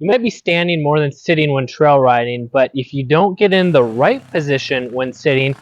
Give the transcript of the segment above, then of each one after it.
You might be standing more than sitting when trail riding, but if you don't get in the right position when sitting,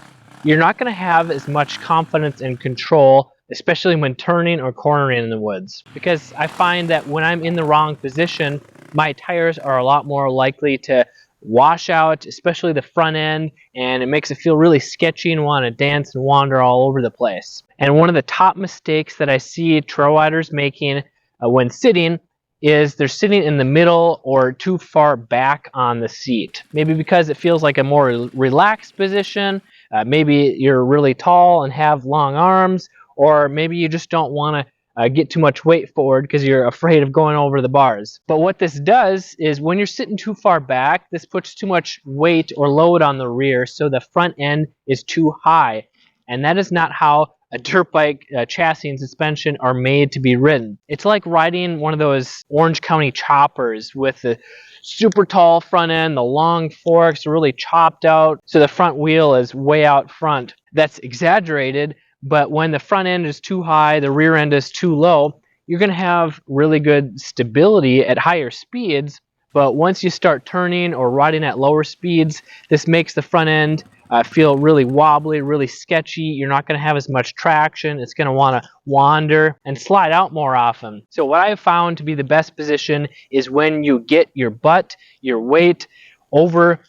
you're not going to have as much confidence and control, especially when turning or cornering in the woods. Because I find that when I'm in the wrong position, my tires are a lot more likely to wash out, especially the front end, and it makes it feel really sketchy and want to dance and wander all over the place. And one of the top mistakes that I see trail riders making when sitting is they're sitting in the middle or too far back on the seat. Maybe because it feels like a more relaxed position. Maybe you're really tall and have long arms, or maybe you just don't want to get too much weight forward because you're afraid of going over the bars. But what this does is when you're sitting too far back, this puts too much weight or load on the rear, so the front end is too high. And that is not how a dirt bike chassis and suspension are made to be ridden. It's like riding one of those Orange County choppers with the super tall front end, the long forks are really chopped out, so the front wheel is way out front. That's exaggerated, but when the front end is too high, the rear end is too low, you're going to have really good stability at higher speeds. But once you start turning or riding at lower speeds, this makes the front end feel really wobbly, really sketchy. You're not going to have as much traction. It's going to want to wander and slide out more often. So what I've found to be the best position is when you get your butt, your weight over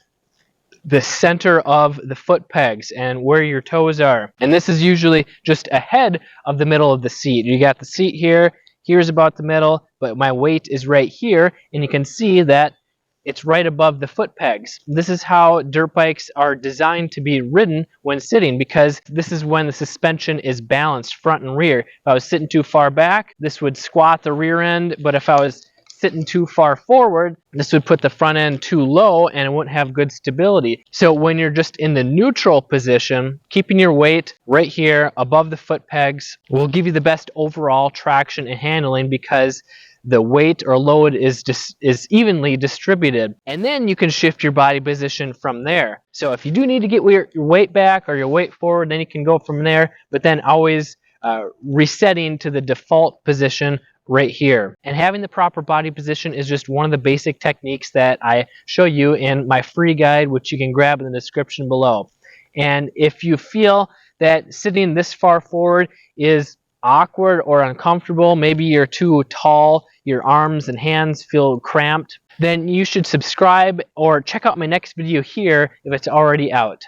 the center of the foot pegs and where your toes are. And this is usually just ahead of the middle of the seat. You got the seat here, here's about the middle, but my weight is right here, and you can see that it's right above the foot pegs. This is how dirt bikes are designed to be ridden when sitting, because this is when the suspension is balanced front and rear. If I was sitting too far back, this would squat the rear end, but if I was sitting too far forward, this would put the front end too low and it wouldn't have good stability. So when you're just in the neutral position, keeping your weight right here above the foot pegs will give you the best overall traction and handling, because the weight or load is evenly distributed. And then you can shift your body position from there. So if you do need to get your weight back or your weight forward, then you can go from there, but then always resetting to the default position right here. And having the proper body position is just one of the basic techniques that I show you in my free guide, which you can grab in the description below. And if you feel that sitting this far forward is awkward or uncomfortable, maybe you're too tall, your arms and hands feel cramped, then you should subscribe or check out my next video here if it's already out.